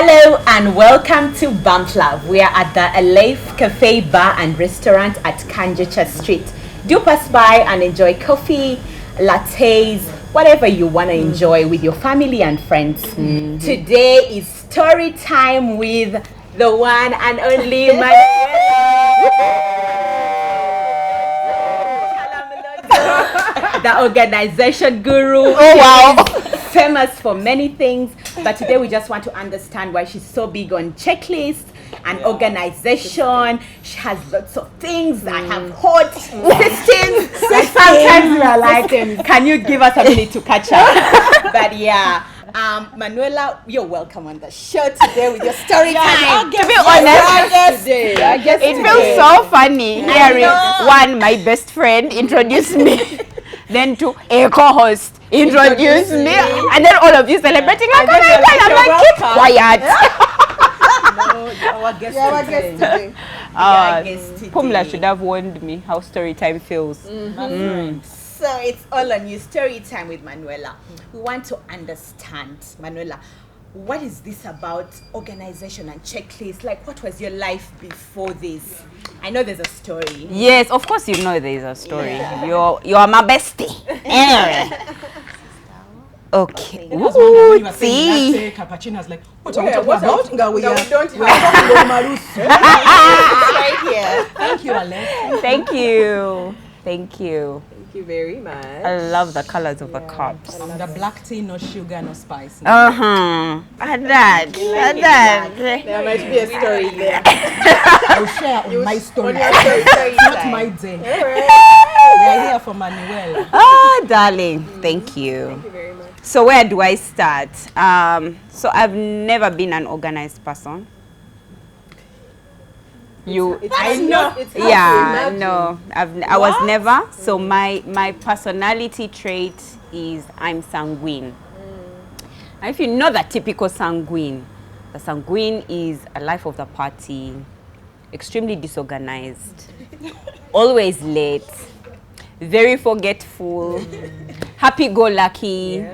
Hello and welcome to Bump Love. We are at the Alive Cafe Bar and Restaurant at Kanjecha Street. Do pass by and enjoy coffee, lattes, whatever you want to enjoy with your family and friends. Today is story time with the one and only the organization guru. Oh wow. Famous for many things, but today we just want to understand why she's so big on checklists and organization. She has lots of things that have hot systems. Sometimes we are like, can you give us a minute to catch up? But yeah, Manuela, you're welcome on the show today with your story time. To be honest, it feels so funny hearing one, my best friend introduce me, then to a co-host introduce me, and then all of you celebrating like, oh my God, I'm like, keep quiet. Our guest today. Pumla should have warned me how story time feels. So it's all on you. Story time with Manuela. We want to understand, Manuela, what is this about organization and checklist? Like, what was your life before this? I know there's a story. Yes, of course you know there's a story. You're my bestie. Anyway. Okay. Ooh, see. Cappuccino's like, what are we talking about? No, we don't have right here. Thank you, Alex. Thank you. Thank you. Thank you very much. I love the colors of the cups. The black tea, no sugar, no spice. And that. There might be a story there. I'll share on my story. On your story Not time. my day. We are here for Manuela. Darling, thank you. Thank you very much. So where do I start? So I've never been an organized person. I know. It's hard to Yeah, imagine. no, I was never. So my personality trait is I'm sanguine. And if you know the typical sanguine, the sanguine is a life of the party, extremely disorganized, always late, very forgetful, happy-go-lucky,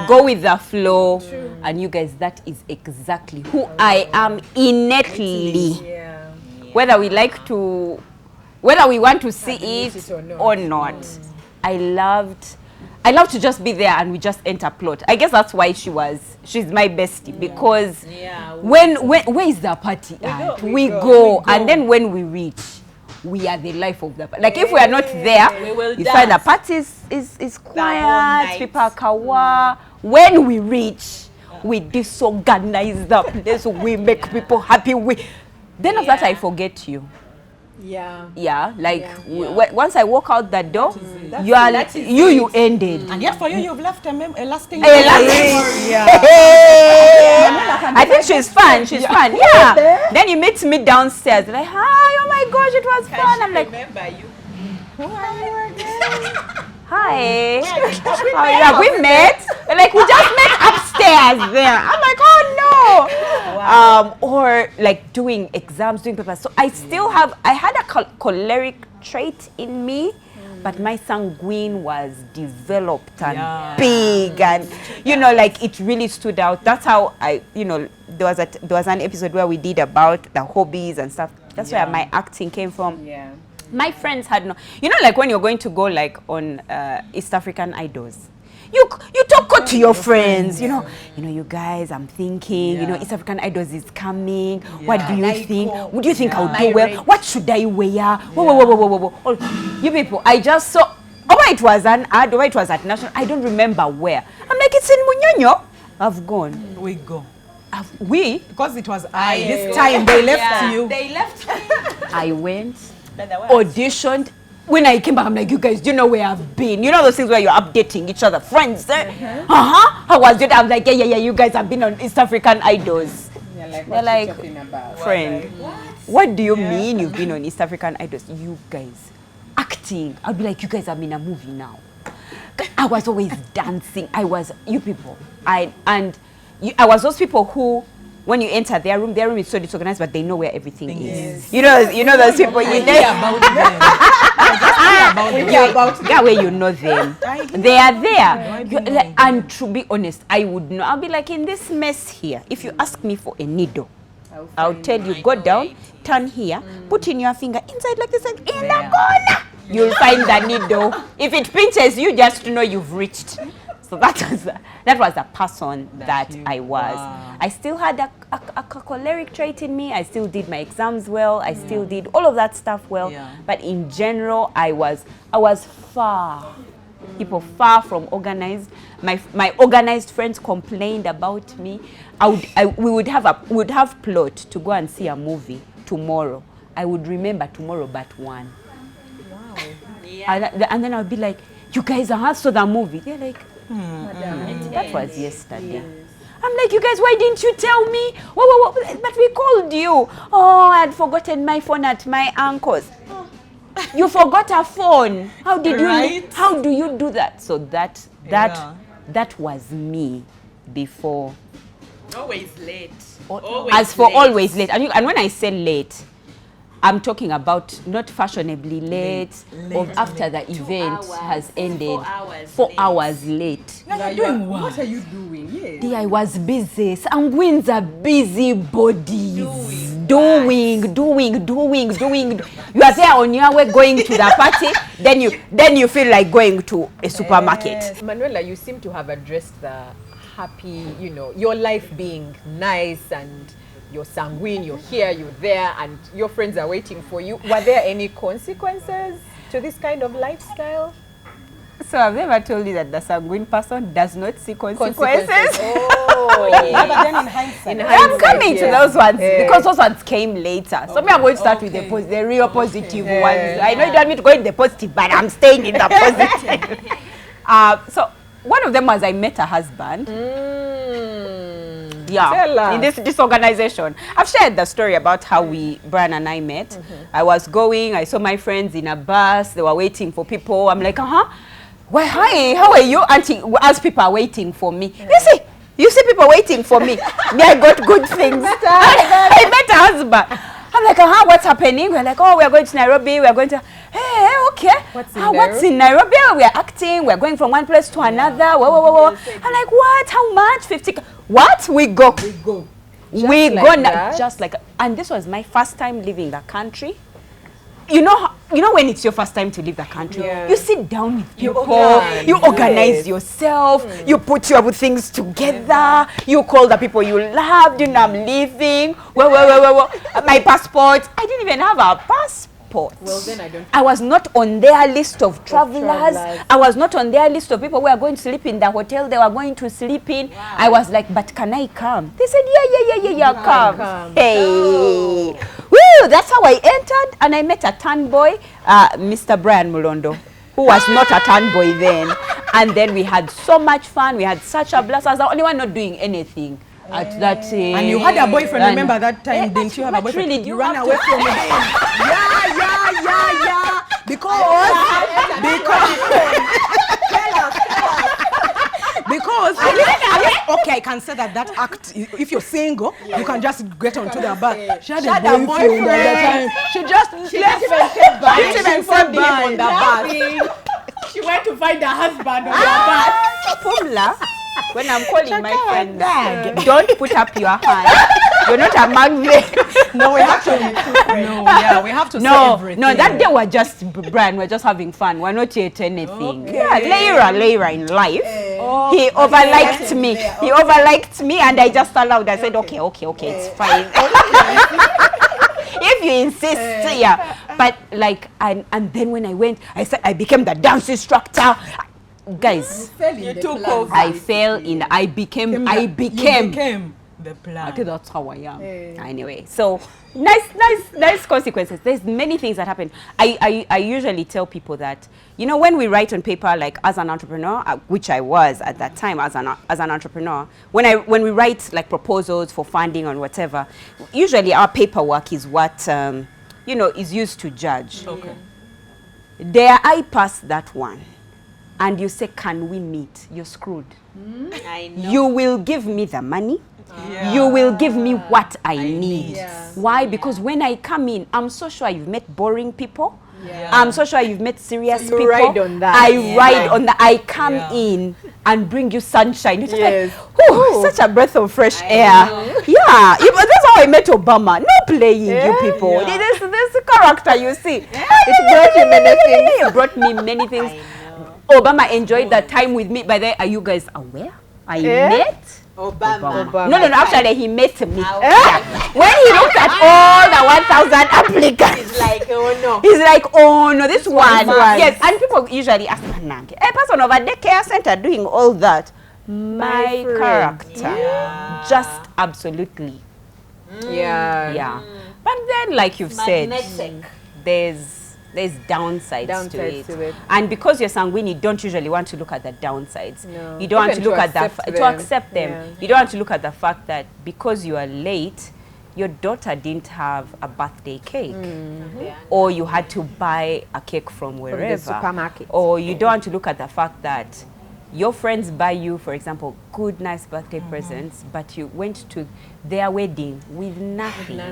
go with the flow. And you guys, that is exactly who I am innately. Yeah. Whether we want to see it or not. I love to just be there and we just enter plot. I guess that's why she's my bestie, because where is the party at? We go. And then when we reach, we are the life of the party. Like if we are not there, you find the party is quiet, people are kawa. When we reach, we disorganize the place, we make people happy. Then after that, I forget you. Yeah. Once I walk out that door, you ended. And yet for you, you've left a lasting I think she's fun. Yeah. Then you meet me downstairs. Like, hi, oh my gosh, it was fun. I'm like, Remember you? who are you again? Hi. We met. Like, we just met upstairs there. I'm like, oh no. Or like doing exams, doing papers. So I had a choleric trait in me, but my sanguine was developed and big, and like it really stood out. That's how there was an episode where we did about the hobbies and stuff. That's where my acting came from. Yeah. My friends had no, like when you're going to go like on East African Idols, you talk to your friends, you guys, I'm thinking, East African Idols is coming. What do you think? Would you think I'll do well? What should I wear? Whoa. Oh, you people, I just saw, it was an ad, it was at National, I don't remember where. I'm like, it's in Munyonyo. I've gone. We go. We? Because it was this time they left you. They left me. I went, auditioned. When I came back, I'm like, you guys, do you know where I've been? You know those things where you're updating each other, friends. How was it? I'm like, yeah, you guys have been on East African Idols. They're like, friend, what do you mean you've been on East African Idols? You guys, acting. I'll be like, you guys are in a movie now. I was always dancing. I was those people who, when you enter their room is so disorganized, but they know where everything is. You know those people. You know about them. about them. Yeah, where you know them. They are there. And to be honest, I would know. I'll be like, in this mess here, if you ask me for a needle, I'll tell you, go down, turn here, put in your finger inside like this, like in the corner. You'll find the needle. If it pinches you, just know you've reached. So that was a person that I was. Wow. I still had a choleric trait in me. I still did my exams well. I still did all of that stuff well. Yeah. But in general, I was far. People far from organized. My organized friends complained about me. We would have plot to go and see a movie tomorrow. I would remember tomorrow but one. Wow. Yeah. And then I would be like, you guys saw the movie. They're like, that was yesterday. Yes. I'm like, you guys, why didn't you tell me? But we called you. Oh, I had forgotten my phone at my uncle's. You forgot a phone. How do you do that? So that was me before. Always late. Always late. And when I say late, I'm talking about not fashionably late or after the event has ended. 4 hours late. You're doing what are you doing? Yes. I was busy. Sanguines are busy bodies. Doing. You are there on your way going to the party, then you feel like going to a supermarket. Manuela, you seem to have addressed the happy, your life being nice and you're sanguine, you're here, you're there, and your friends are waiting for you. Were there any consequences to this kind of lifestyle? So I've never told you that the sanguine person does not see consequences. Oh, yeah. But then in hindsight, I'm coming to those ones because those ones came later. So I'm going to start with the real positive ones. I know you don't want me to go in the positive, but I'm staying in the positive. So one of them was I met a husband. Yeah, in this organization. I've shared the story about how Brian and I met. I was going, I saw my friends in a bus, they were waiting for people. I'm like, why, hi, how are you, auntie? As people are waiting for me. You see people waiting for me. I got good things. I met a husband. I'm like, what's happening? We're like, we're going to Nairobi. We're going to, hey, okay. What's in Nairobi? We're acting. We're going from one place to another. I'm like, what? How much? 50. What? We go. Just like, and this was my first time leaving the country. You know when it's your first time to leave the country, you sit down with people, you organize yourself, you put your things together, you call the people you loved, I'm leaving, my passport, I didn't even have a passport. Well, then I was not on their list of travelers. I was not on their list of people who were going to sleep in the hotel they were going to sleep in. Wow. I was like, but can I come? They said, yeah, come. Hey. Woo, that's how I entered, and I met a tan boy, Mr. Brian Mulondo, who was not a tan boy then. And then we had so much fun. We had such a blast. I was the only one not doing anything. At that and you had a boyfriend, remember that time, didn't you have a boyfriend? Really, you ran away from him. Yeah. Because okay, I can say that act, if you're single, you can just get onto the bus. She had a boyfriend at the time. She just left even said bye on the bus. She went to find her husband on the bus. Pumla. When I'm calling my friend, don't put up your hand. You're not a magnet. No, we have to. We have to say everything. No, that day we're just Brian. We're just having fun. We're not yet anything. Okay. Yeah, later in life, he overliked me. He overliked me, and I just allowed. I said, okay, it's fine. If you insist, But like, and then when I went, I became the dance instructor. Guys, you took over. I became the plan. Okay, that's how I am. Anyway, so nice consequences. There's many things that happen. I usually tell people that, when we write on paper, like as an entrepreneur, which I was at that time as an entrepreneur, when we write like proposals for funding or whatever, usually our paperwork is what is used to judge. Okay. Dare I pass that one? And you say, can we meet? You're screwed. I know. You will give me the money. You will give me what I need. Yeah. Why? Because when I come in, I'm so sure you've met boring people. I'm so sure you've met serious you people. ride on that. I ride on that. I come in and bring you sunshine. It's just like, whew, such a breath of fresh air. Yeah, that's how I met Obama. No playing, you people. This character, you see. It brought you many things. It brought me many things. Obama enjoyed that time with me. By the way, are you guys aware? I met Obama. No, actually he met me. When he looked at all the 1,000 applicants, It's like, oh no. he's like, oh no, this one. Yes, and people usually ask, a person over the care center doing all that. My character. Just absolutely. Yeah. But then, like you've said, there's downsides to it. And because you're sanguine, you don't usually want to look at the downsides. No. You don't want Even to look at to accept them. Yeah. You don't want to look at the fact that because you are late, your daughter didn't have a birthday cake, or you had to buy a cake from wherever, the supermarket. or you don't want to look at the fact that your friends buy you, for example, good, nice birthday presents, but you went to their wedding with nothing.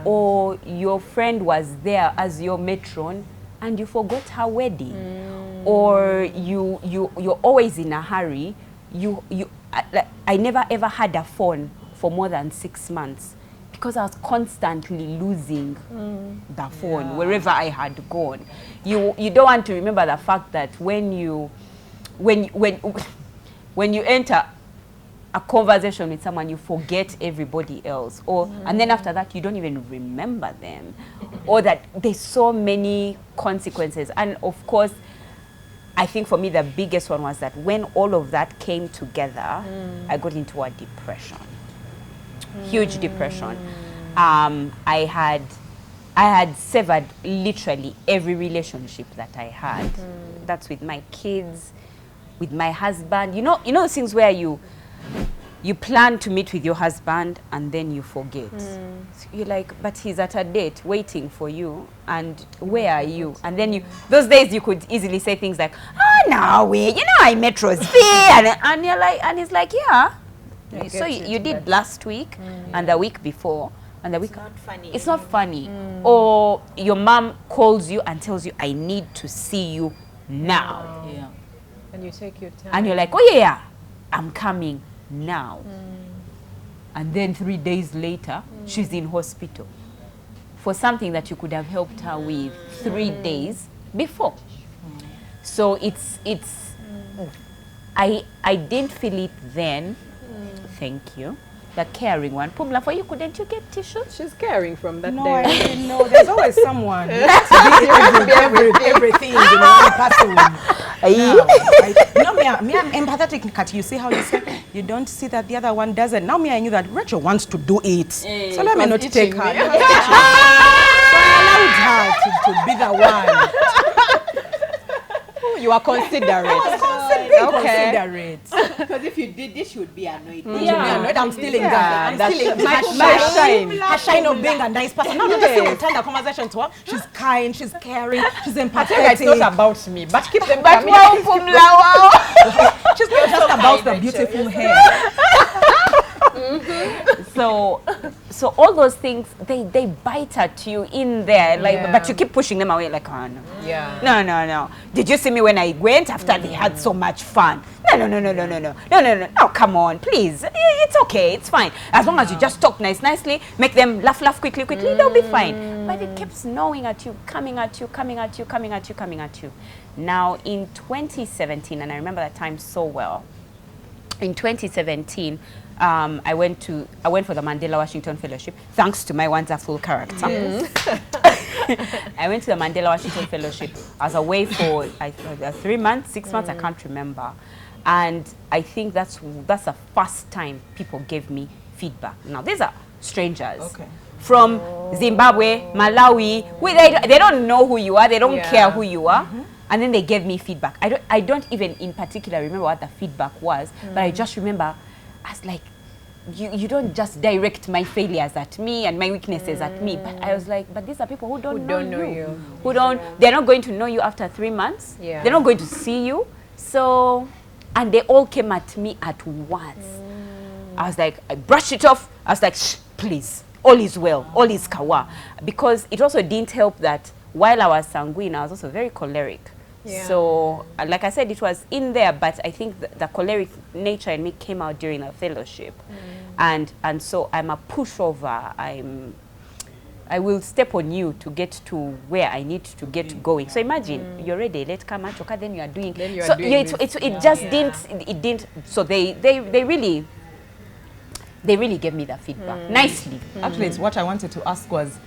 Or your friend was there as your matron and you forgot her wedding. Or you're always in a hurry. I never ever had a phone for more than 6 months because I was constantly losing the phone wherever I had gone. You don't want to remember the fact that when you enter a conversation with someone, you forget everybody else, and then after that you don't even remember them, or that there's so many consequences. And of course, I think for me the biggest one was that when all of that came together, I got into a depression, huge depression. I had severed literally every relationship that I had. That's with my kids, with my husband. You know those things where you plan to meet with your husband and then you forget. So you're like, but he's at a date waiting for you, and where are you? And then those days you could easily say things like, no way, I met Rosie, and you're like, and he's like, yeah. So you did last week and the week before. And It's not funny. It's not funny. Or your mom calls you and tells you, I need to see you now. Yeah. And you take your time. And you're like, oh yeah, I'm coming now. And then 3 days later, she's in hospital for something that you could have helped her with 3 days before. So I didn't feel it then. Thank you. The caring one. Pumla, for you, couldn't you get tissue? She's caring from that No, day. I didn't know. There's always someone. Everything in one person. Me, I'm empathetic, Kat. You see how you say you don't see that the other one doesn't. Now I knew that Rachel wants to do it. So let me not take her. So I allowed her to be the one. You are considerate. Considerate. Because if you did this, you would be annoyed. I'm still in that. I'm still in my shine. Her shine of being a nice person. No, just say we turn the conversation to her. She's kind, she's caring, she's empathetic. It's not about me, but keep them But coming. wow, Pumla, She's not just about the beautiful hair. So all those things, they bite at you in there, but you keep pushing them away, like, oh no. Yeah. No. Did you see me when I went after they had so much fun? No. Oh, come on, please. It's okay, it's fine. As long as you just talk nicely, make them laugh quickly, they'll be fine. But it keeps gnawing at you, coming at you. Now in 2017, and I remember that time so well, in 2017, I went for the Mandela Washington Fellowship, thanks to my wonderful character. I went to the Mandela Washington Fellowship. I was away for 3 months, 6 months, I can't remember. And I think that's the first time people gave me feedback. Now, these are strangers. Okay. From Zimbabwe, Malawi, they don't know who you are, they don't care who you are. And then they gave me feedback. I don't even in particular remember what the feedback was, but I just remember I was like, you don't just direct my failures at me and my weaknesses at me. But I was like, but these are people who don't know you. They're not going to know you after 3 months. Yeah. They're not going to see you. So, and they all came at me at once. I was like, I brushed it off. I was like, shh, please, all is well, all is kawa. Because it also didn't help that while I was sanguine, I was also very choleric. Yeah. So, like I said, it was in there, but I think the choleric nature in me came out during a fellowship. And so I'm a pushover. I will step on you to get to where I need to get going. So imagine you're ready, let's come at okay, then you are doing. Then you are So doing yeah, this. it just didn't. So they really gave me the feedback nicely. Actually, it's what I wanted to ask was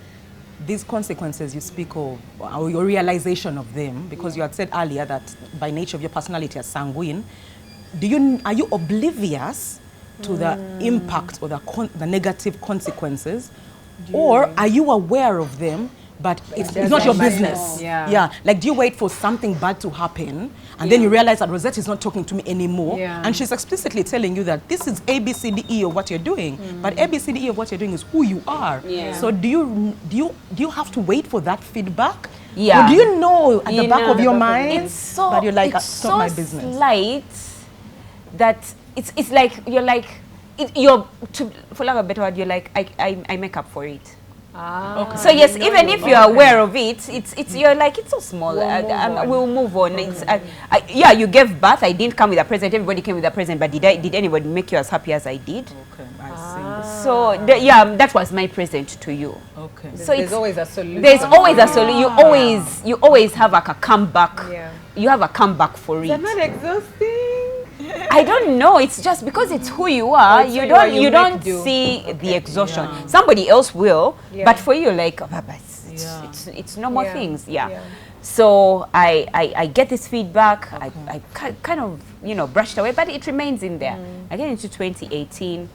these consequences you speak of, or your realization of them, because you had said earlier that by nature of your personality as sanguine, are you oblivious to the impact or the negative consequences, or are you aware of them, but it's not your business? Yeah. Like, do you wait for something bad to happen, and then you realize that Rosette is not talking to me anymore, and she's explicitly telling you that this is A, B, C, D, E of what you're doing, but A, B, C, D, E of what you're doing is who you are. So do you have to wait for that feedback? Yeah. Or do you know at the back of your mind it's that you're like, it's it's so not my business? slight that it's like you're for lack of a better word, you're like I make up for it. Okay. So yes, even if you're aware of it, it's you're like it's so small. We'll move on. It's yeah, you gave birth. I didn't come with a present. Everybody came with a present, but did anybody make you as happy as I did? Okay, I see. So yeah, that was my present to you. Okay. So There's always a solution. There's always a solution. You always have like a comeback. Yeah. You have a comeback for Is it. that not exhausting? I don't know. It's just because it's who you are. It's You who you are, don't you you make don't do. see the exhaustion. Somebody else will, but for you, like it's normal things. Yeah. So I get this feedback. I kind of brushed away, but it remains in there. I get into 2018.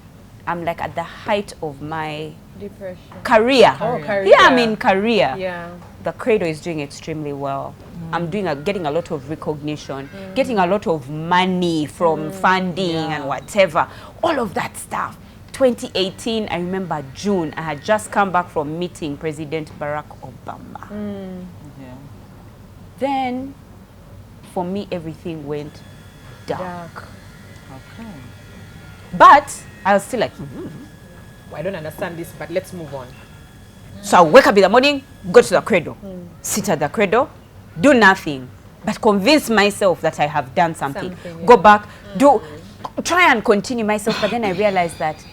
I'm like at the height of my Depression. career. Oh, career. Yeah, I'm in career. Yeah. The Credo is doing extremely well. I'm getting a lot of recognition, getting a lot of money from funding and whatever, all of that stuff. 2018, I remember June, I had just come back from meeting President Barack Obama. Then, for me, everything went dark. Okay. But I was still like, Well, I don't understand this, but let's move on. So I wake up in the morning, go to the Credo, sit at the Credo, do nothing, but convince myself that I have done something. Go back, try and continue myself, but then I realized that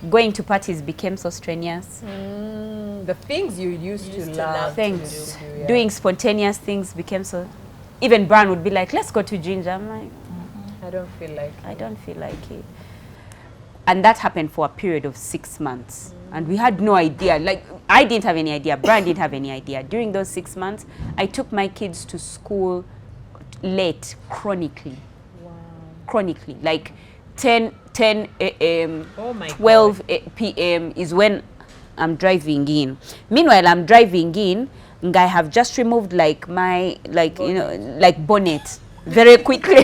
going to parties became so strenuous. The things you used to love. Things, doing spontaneous things became so. Even Brian would be like, let's go to Ginger. I'm like, I don't feel like I don't feel like it. And that happened for a period of 6 months. And we had no idea. Like, I didn't have any idea. Brian didn't have any idea. During those 6 months, I took my kids to school late, chronically. Wow. Chronically. Like 10 a.m., Oh my 12 p.m. is when I'm driving in. Meanwhile, I'm driving in, and I have just removed like my, like bonnet very quickly.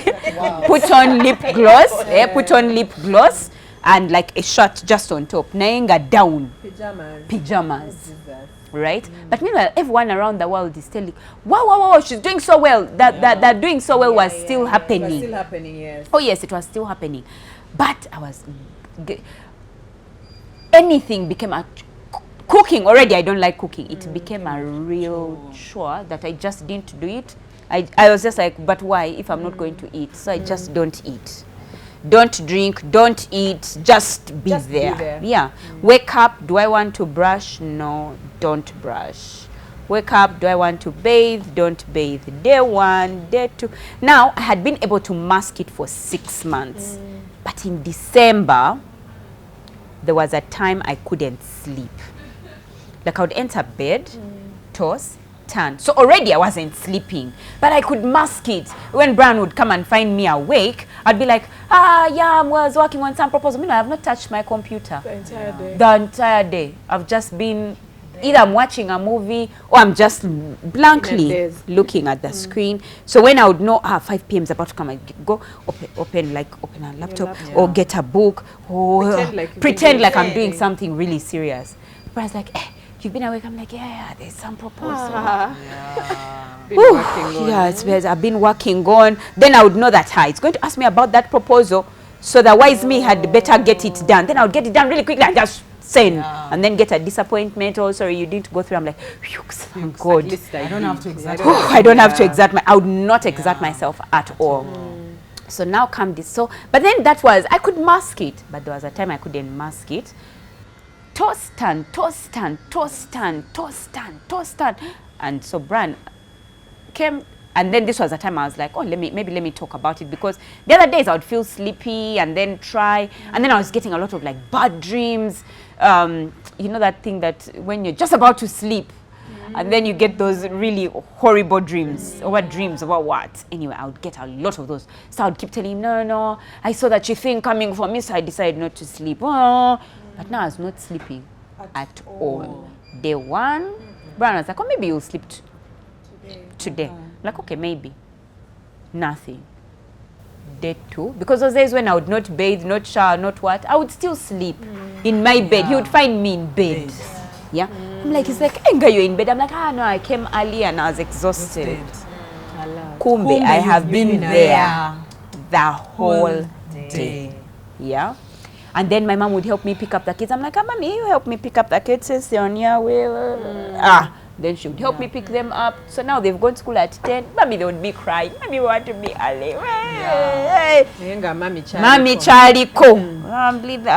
Put on lip gloss, put on lip gloss, and like a shirt just on top. Naenga down. Pajamas. Right? But meanwhile, everyone around the world is telling, wow, she's doing so well. That doing so well was still happening. It was still happening, yes. Oh yes, it was still happening. But I was, anything became a, cooking already, I don't like cooking. It became a real chore that I just didn't do it. I was just like, but why if I'm not going to eat? So I just don't eat. Don't drink, don't eat, just be there. Yeah. Wake up, do I want to brush? No, don't brush. Wake up, do I want to bathe? Don't bathe. Day 1, day 2. Now, I had been able to mask it for 6 months. But in December, there was a time I couldn't sleep. Like I would enter bed, toss, turn. So already I wasn't sleeping, but I could mask it. When Brian would come and find me awake, I'd be like, yeah, I was working on some proposal. I have not touched my computer. The entire day. The entire day. I've just been, either I'm watching a movie or I'm just blankly looking at the screen. So when I would know, 5 p.m. is about to come, I go open a laptop or get a book or pretend like I'm doing something really serious. Brian's like, you've been awake? I'm like, yeah, there's some proposal. I've been working on. Then I would know that it's going to ask me about that proposal. So the wise me had better get it done. Then I would get it done really quickly and just send, and then get a disappointment. Oh, sorry, you didn't go through. I'm like, phew, thank God. I don't have to exert. I don't have to exert I would not exert myself at all. So now come this. So, but then that was, I could mask it, but there was a time I couldn't mask it. Toss, turn, toss, turn, toss, turn, toss, turn, toss, turn. And so Bran came, and then this was the time I was like, oh, maybe let me talk about it, because the other days I would feel sleepy and then try, and then I was getting a lot of like bad dreams. You know that thing that when you're just about to sleep, and then you get those really horrible dreams. Over dreams about what? Anyway, I would get a lot of those. So I would keep telling him, no, I saw that thing coming for me, so I decided not to sleep. Oh. But now I was not sleeping at all. Day one, Brian was like, oh, maybe you'll sleep today. Like, okay, maybe. Nothing. Day two, because those days when I would not bathe, not shower, not what, I would still sleep in my bed. He would find me in bed. Yeah. I'm like, he's like, Enga, you're in bed. I'm like, no, I came early and I was exhausted. Kumbe, I have been there the whole day. Yeah. And then my mom would help me pick up the kids. I'm like, mommy, you help me pick up the kids since they're on your way. Then she would help me pick them up. So now they've gone to school at 10. Mommy, they would be crying. Mommy, we want to be early. Mommy, Charlie, come. I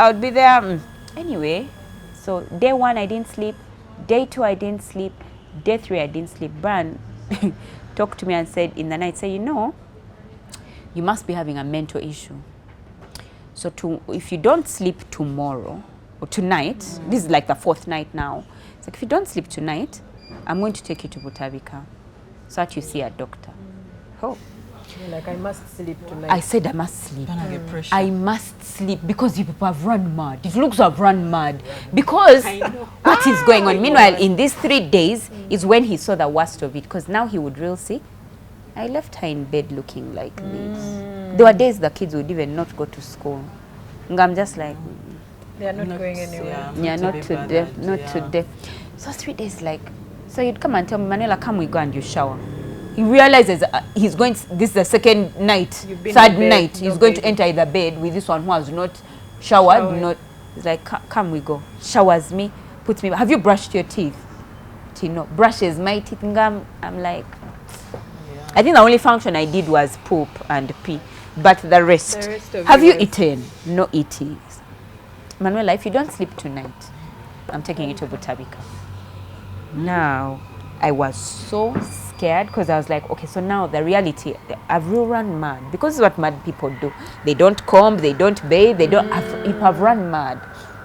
would be there. Anyway, so day one, I didn't sleep. Day two, I didn't sleep. Day three, I didn't sleep. Bran talked to me and said in the night, say, you know, you must be having a mental issue. So if you don't sleep tomorrow or tonight, this is like the fourth night now. It's like, if you don't sleep tonight, I'm going to take you to Butabika so that you see a doctor. Oh. You're like, I must sleep tonight. I said I must sleep. I must sleep because you people have run mad. It looks have run mad. Because what is going on? Meanwhile, in these 3 days is when he saw the worst of it, because now he would real see. I left her in bed looking like this. There were days the kids would even not go to school. And I'm just like, they are not going anywhere. Yeah, not today, not today. So 3 days like, so you'd come and tell me, Manuela, come we go and you shower. He realizes he's going to, this is the second night, third night, he's going to enter the bed with this one who has not showered. Not, he's like, come we go. Showers me, puts me, have you brushed your teeth? Tino brushes my teeth. I'm like, I think the only function I did was poop and pee, but the rest have you eaten? No eating. Manuela, if you don't sleep tonight, I'm taking you to Butabika. Now, I was so scared because I was like, okay, so now the reality, I've really run mad, because this is what mad people do. They don't comb, they don't bathe, they don't, I've run mad.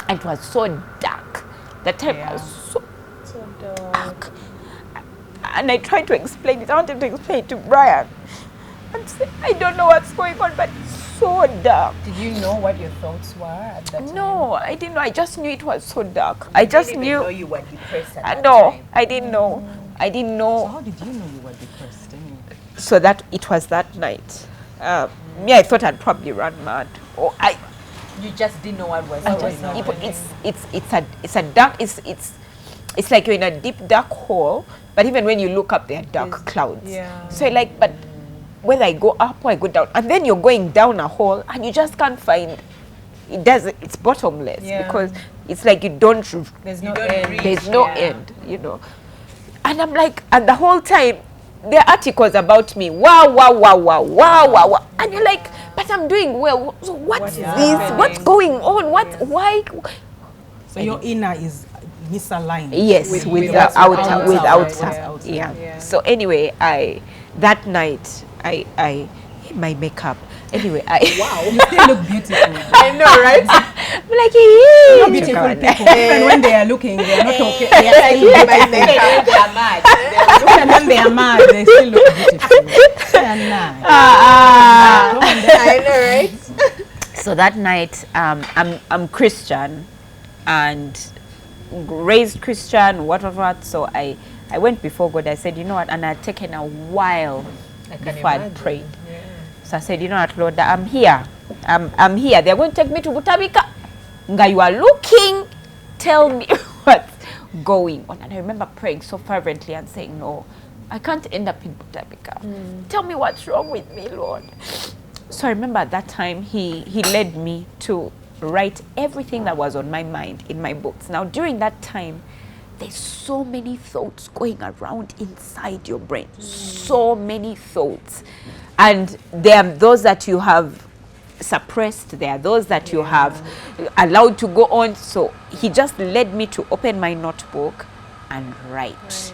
And it was so dark. That time was so dark. And I tried to explain it. I wanted to explain it to Brian. And say, I don't know what's going on, but it's so dark. Did you know what your thoughts were at that time? No, I didn't know. I just knew it was so dark. I just knew. Know you were depressed at that No, time. I didn't know. I didn't know. So how did you know you were depressed anyway? So that it was that night. Me, I thought I'd probably run mad. Or You just didn't know what was going on. It's a dark. It's like you're in a deep dark hole. But even when you look up, there are dark clouds. Yeah. So like, but whether I go up or I go down, and then you're going down a hole, and you just can't find. It's bottomless because it's like you don't. There's no end. There's no end, you know. And I'm like, and the whole time, there are articles about me. Wow. And you're like, but I'm doing well. So what's this? happening? What's going on? Why? So your inner is misaligned. Yes, with the outer. Yeah. Yeah. So anyway, that night, my makeup. Anyway, You still look beautiful. I know, right? I'm like, You're beautiful people. Even when they are looking, they are not okay. They are still beautiful. They are mad. Even when they are mad, they still look beautiful. They are nice. I know, right? So that night, I'm Christian and raised Christian, whatever. So I went before God. I said, you know what? And I'd taken a while before I prayed. Yeah. So I said, you know what, Lord, I'm here. I'm here. They're going to take me to Butabika. Nga, you are looking. Tell me what's going on. And I remember praying so fervently and saying, no, I can't end up in Butabika. Tell me what's wrong with me, Lord. So I remember at that time, he led me to write everything that was on my mind in my books. Now, during that time, there's so many thoughts going around inside your brain. So many thoughts. And there are those that you have suppressed. There are those that you have allowed to go on. So he just led me to open my notebook and write.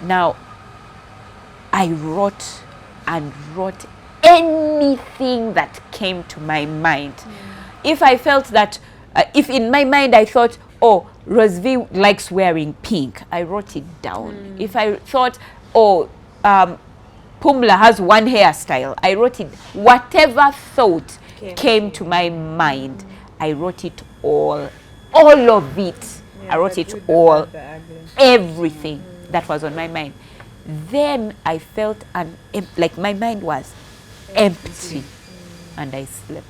Now, I wrote and wrote anything that came to my mind. If I felt that, if in my mind I thought, oh, Roseville likes wearing pink, I wrote it down. If I thought, oh, Pumla has one hairstyle, I wrote it. Whatever thought came to my mind, I wrote it all of it. I wrote it all, everything that was on my mind. Then I felt like my mind was empty, and I slept.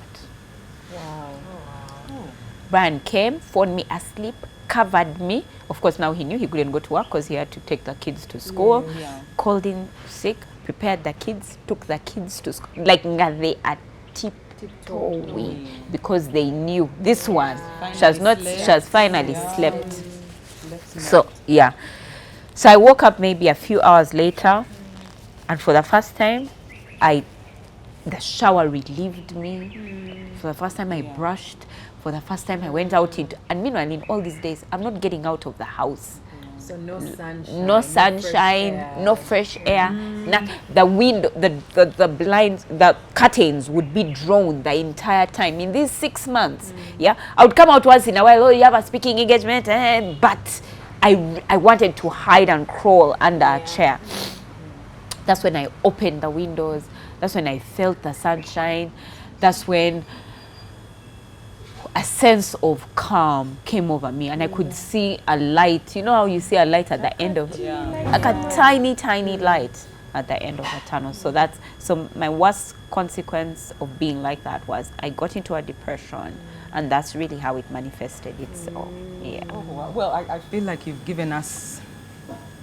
Brian came, phoned me asleep, covered me. Of course, now he knew he couldn't go to work because he had to take the kids to school. Called in sick, prepared the kids, took the kids to school. Like they are tiptoeing because they knew this one. She has finally slept. So yeah. So I woke up maybe a few hours later, and for the first time, the shower relieved me. For the first time, I brushed. For the first time, I went out and meanwhile, in all these days, I'm not getting out of the house. So no sunshine. No sunshine, no fresh air. The window, the blinds, the curtains would be drawn the entire time. In these 6 months, I would come out once in a while, oh, you have a speaking engagement, but I wanted to hide and crawl under a chair. That's when I opened the windows. That's when I felt the sunshine. That's when a sense of calm came over me, and I could see a light. You know how you see a light at the end of, like a tiny light at the end of the tunnel. So my worst consequence of being like that was I got into a depression, and that's really how it manifested itself. Well, I feel like you've given us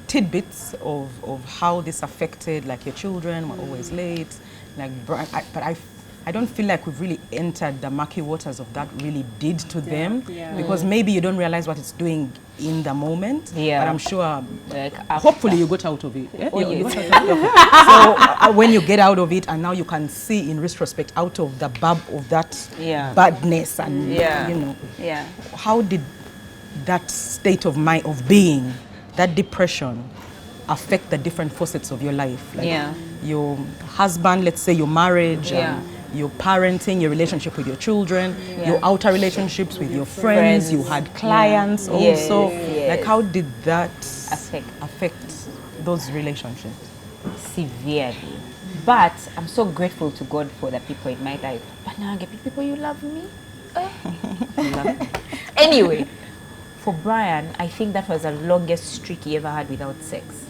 tidbits of how this affected, like your children were always late, like but I don't feel like we've really entered the murky waters of that really did to them, because maybe you don't realize what it's doing in the moment. But I'm sure, hopefully you got out of it. You got out of it. So when you get out of it, and now you can see in retrospect out of the bulb of that badness, and you know, how did that state of mind, of being, that depression, affect the different facets of your life? Like your husband, let's say your marriage, your parenting, your relationship with your children, your outer relationships with your friends, you had clients also. Like how did that affect those relationships? Severely. But I'm so grateful to God for the people in my life. But now I get people, you love me? You love me. Anyway, for Brian, I think that was the longest streak he ever had without sex.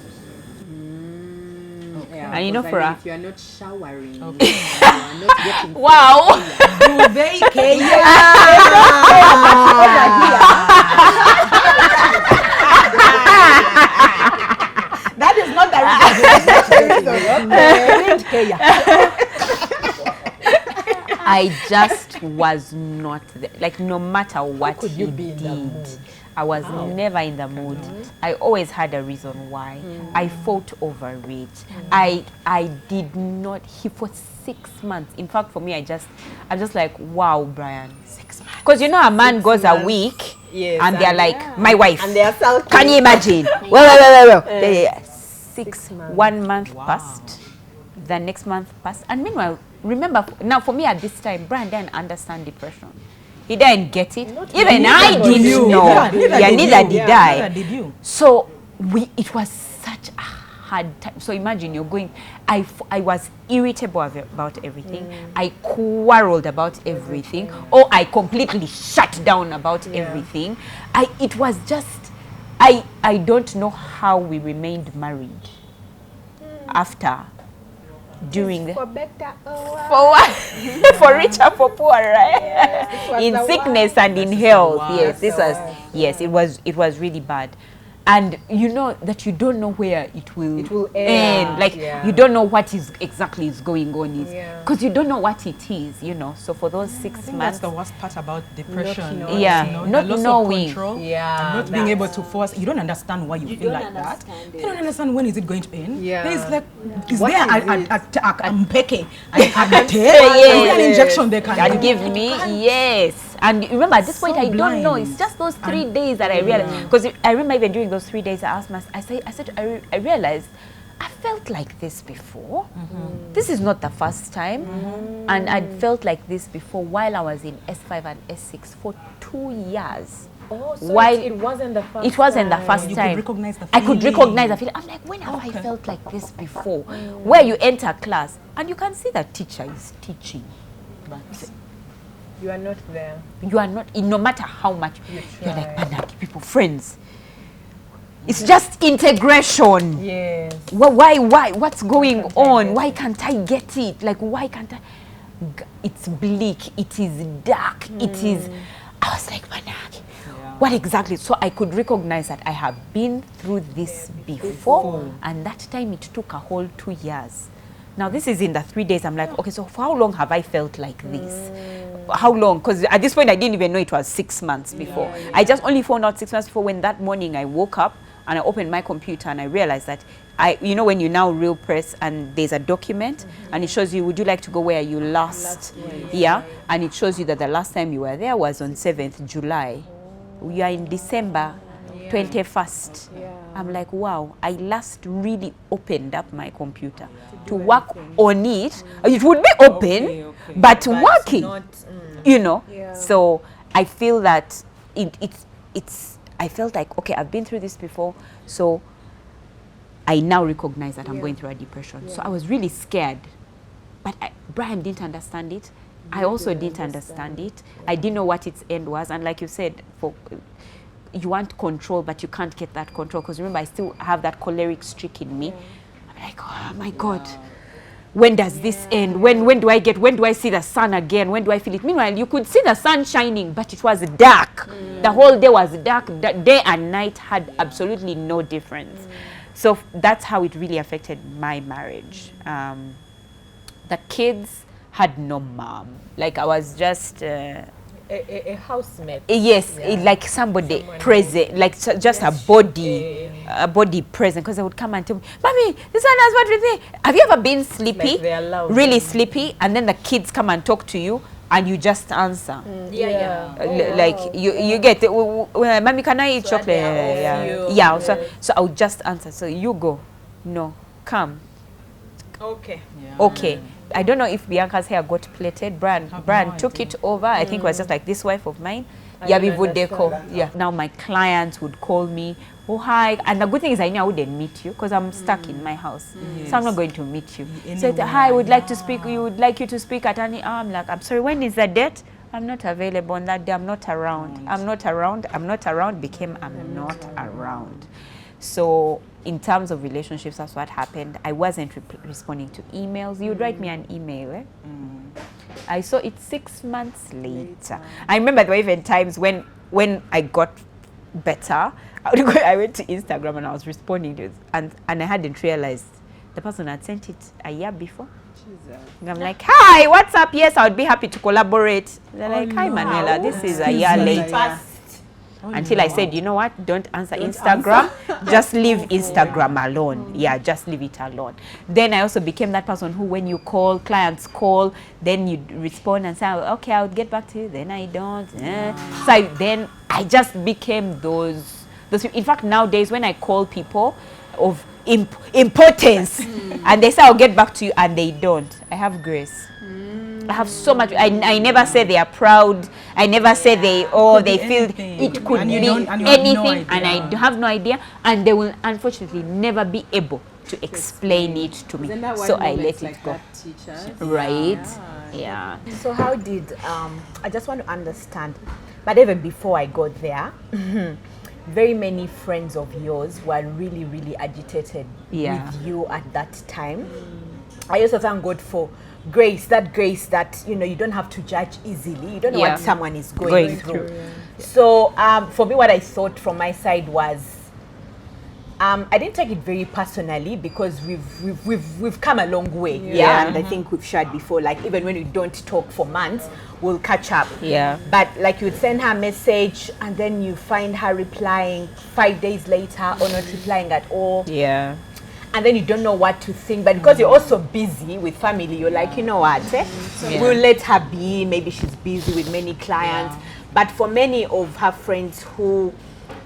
And you know, for if you are not showering, you are not getting wow. Do they care? That is not the I just was not there. Like, no matter what could you he be in the did, mood? I was never in the mood. I always had a reason why. I fought over it. I did not. He for 6 months. In fact, for me, I'm just like, wow, Brian. 6 months. Because you know, a man goes a week, and they're like, my wife. And they are sulking. Can you imagine? Well. 6 months. 1 month passed. The next month passed. And meanwhile, remember, now for me at this time, Brian didn't understand depression. He didn't get it. Even I didn't know. Neither did I. So it was such a hard time. So imagine you're going, I was irritable about everything. I quarreled about everything. Or I completely shut down about everything. It was just, I don't know how we remained married after. During the for better or for what? For richer, for poor, right? In sickness and in health. Yes, this was it was really bad. and you know that you don't know where it will end. Like Yeah. you don't know what is exactly is going on, is Yeah. because you don't know what it is, you know. So for those 6 I think months, that's the worst part about depression. knowing. Yeah, the not loss knowing. of control, Yeah, and not being that's- able to force. You don't understand why you feel don't like that. understand You don't understand when is it going to end. Yeah. There's like, is What there is it? a mpeke, a Yes. is there an injection they can can give me, yes. And remember, at this point, So I don't know. blind. It's just those 3 days that I realized. Because I remember even during those 3 days, I asked myself, I realized I felt like this before. This is not the first time. And I felt like this before while I was in S5 and S6 for 2 years. Oh, so While it wasn't the first it wasn't the time. first You time. could recognize the I could feeling. recognize the feeling. I'm like, when have I felt like this before? Where you enter class and you can see the teacher is teaching, but You are not there. you are not, no matter how much you're like, try. Banaki, people, friends. It's just integration. Yes. Why? What's going on? Why can't I get it? Like, why can't I? It's bleak. It is dark. It is. I was like, Banaki, what exactly? So I could recognize that I have been through this before, and that time it took a whole 2 years. Now this is in the 3 days. I'm like, okay, so for how long have I felt like this? How long? Because at this point I didn't even know it was 6 months before. I just only found out 6 months before when that morning I woke up and I opened my computer and I realized that you know when you now real press and there's a document and it shows you, would you like to go where you last? Yeah, and it shows you that the last time you were there was on 7th July. We are in December 21st. I'm like, wow, I last really opened up my computer to work on it. It would be open, but working, you know. So I feel that it's I felt like, okay, I've been through this before, so I now recognize that I'm going through a depression. So I was really scared, but Brian didn't understand it. I also didn't understand it. I didn't know what its end was, and like you said, you want control, but you can't get that control, because remember, I still have that choleric streak in me. I'm like, oh my God, when does this end? When do I see the sun again? When do I feel it? Meanwhile, you could see the sun shining, but it was dark. The whole day was dark. The day and night had absolutely no difference. So that's how it really affected my marriage. The kids had no mom. Like, I was just A housemate. yes, like somebody present, like just a body present, because they would come and tell me, Mommy, this one has what with me. Have you ever been sleepy, Like they're loud. really sleepy, and then the kids come and talk to you and you just answer? Like you get, Mommy, can I eat chocolate? Yeah. So I would just answer. So you go, no, come, Okay. okay. I don't know if Bianca's hair got plaited. Brian took it over. I think it was just like this wife of mine. Yeah, we would deco. Yeah. Now my clients would call me, oh hi, and the good thing is I knew I wouldn't meet you because I'm stuck in my house, so I'm not going to meet you. So hi, would like to speak. You would like you to speak at any. I'm like, I'm sorry. When is the date? I'm not available on that day. I'm not around. I'm not around. I'm not around. Became I'm not around. So in terms of relationships, that's what happened. I wasn't responding to emails. You would write me an email. I saw it 6 months later. I remember there were even times when I got better, I went to Instagram and I was responding to it, and I hadn't realized the person had sent it a year before. And I'm like, hi, what's up? Yes, I would be happy to collaborate. They're like, hi, Manuela, this is a year later. Until I said, you know what, don't answer Instagram, just leave Instagram alone. Yeah, just leave it alone. Then I also became that person who, when you call, clients call, then you respond and say, okay, I'll get back to you. Then I don't. So then I just became those. In fact, nowadays when I call people of importance and they say I'll get back to you and they don't, I have grace. I have so much. I never say they are proud. I never say they feel it could be anything, and I have no idea, and they will unfortunately never be able to explain it to me. So I let it go. Right? Yeah. So how did I just want to understand, but even before I got there, very many friends of yours were really, really agitated with you at that time. I also thank God for grace that you don't have to judge easily. You don't know what someone is going through. So for me, what I thought from my side was, I didn't take it very personally because we've come a long way. Yeah. And I think we've shared before, like even when we don't talk for months, we'll catch up. Yeah. But like you'd send her a message and then you find her replying 5 days later or not replying at all. Yeah. And then you don't know what to think, but because you're also busy with family, you're like, you know what, we'll let her be. Maybe she's busy with many clients. But for many of her friends who,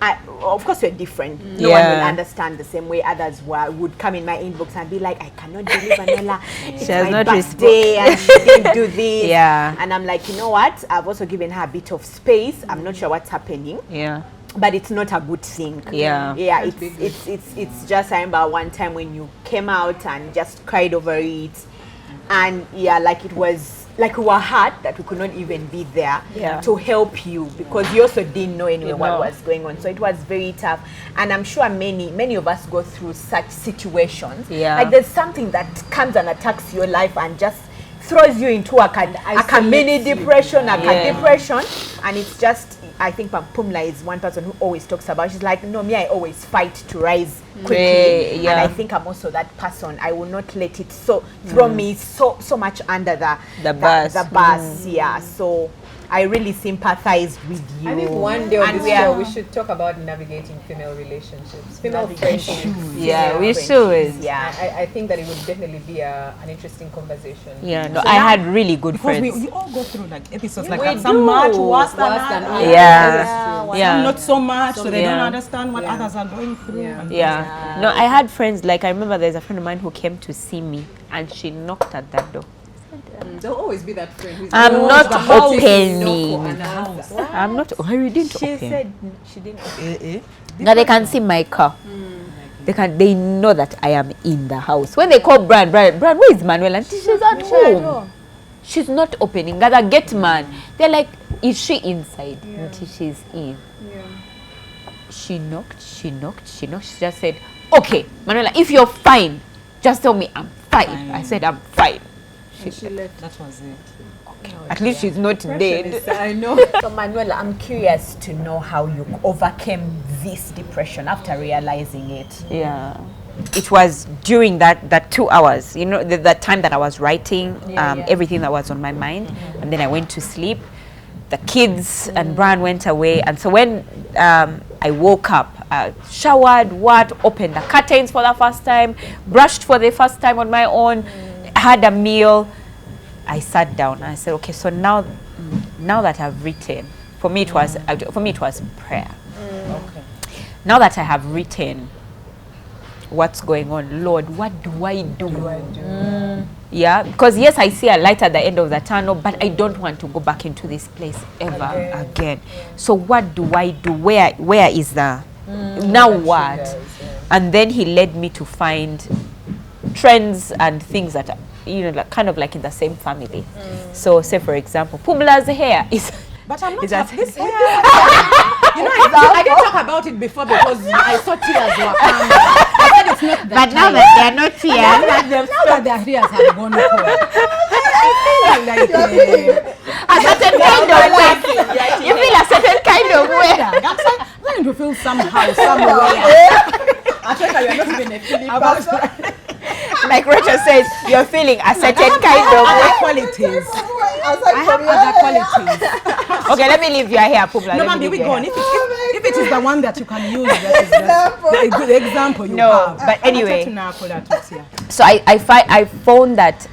of course, we're different. No one will understand the same way others would come in my inbox and be like, I cannot believe Manuela, it's my birthday and she didn't do this. Yeah. And I'm like, you know what? I've also given her a bit of space. I'm not sure what's happening. Yeah. But it's not a good thing. Yeah. Yeah, it's just, I remember one time when you came out and just cried over it. And yeah, like it was, like we were hurt that we could not even be there to help you because you also didn't know anyway what was going on. So it was very tough. And I'm sure many of us go through such situations. Yeah. Like there's something that comes and attacks your life and just throws you into a mini depression, depression. And it's just, I think Pumla is one person who always talks about, she's like, no, me, I always fight to rise quickly. And I think I'm also that person. I will not let it throw me so much under the bus. Yeah. So I really sympathize with you. I think one day on this show we should talk about navigating female relationships, female friendships. Yeah, we should. Yeah, I think that it would definitely be an interesting conversation. Yeah, no, I had really good friends. Because we all go through like episodes like We that. Some much worse than others. Yeah. Some not so much, so they don't understand what others are going through. Yeah. No, I had friends, like I remember there's a friend of mine who came to see me and she knocked at that door. There'll always be that friend who's I'm not opening. I'm not. I didn't she open. said she didn't. Now they can see my car. They know that I am in the house. When they call Brian, where is Manuela? And she's at home. She's not opening. Gather get man. They're like, is she inside? Until she's in. She knocked. She just said, okay, Manuela, if you're fine, just tell me I'm fine. I said I'm fine. She left. That was it. Okay. At least she's not dead. I know. So Manuela, I'm curious to know how you overcame this depression after realizing it. Yeah. It was during that 2 hours, you know, that time that I was writing everything that was on my mind. And then I went to sleep. The kids and Brian went away. And so when I woke up, showered, opened the curtains for the first time, brushed for the first time on my own, had a meal, I sat down. I said, okay, so now that I've written, for me it was prayer. Okay. Now that I have written what's going on, Lord, what do I do? Yeah, because yes, I see a light at the end of the tunnel, but I don't want to go back into this place ever again. So what do I do? Where is the now what? And then he led me to find trends and things that are, you know, like, kind of like in the same family. So say for example, Pumla's hair is But I'm not Is that- this hair. You know, I didn't talk about it before because I saw tears were coming. I said it's not that but now time. that they're not here, Now that their tears have gone cold. I feel like a certain kind of way. You feel a certain kind of way. I'm going to feel somehow, somewhere. I think you're not even a Philip. Like Rachel says, you're feeling a certain kind of way. Other qualities. I have other qualities. Okay, let me leave your hair, Pumla. No, Let me ma'am, we leave go your on. hair. If it is the one that you can use, that is a good example you No, have. but anyway. So So I found that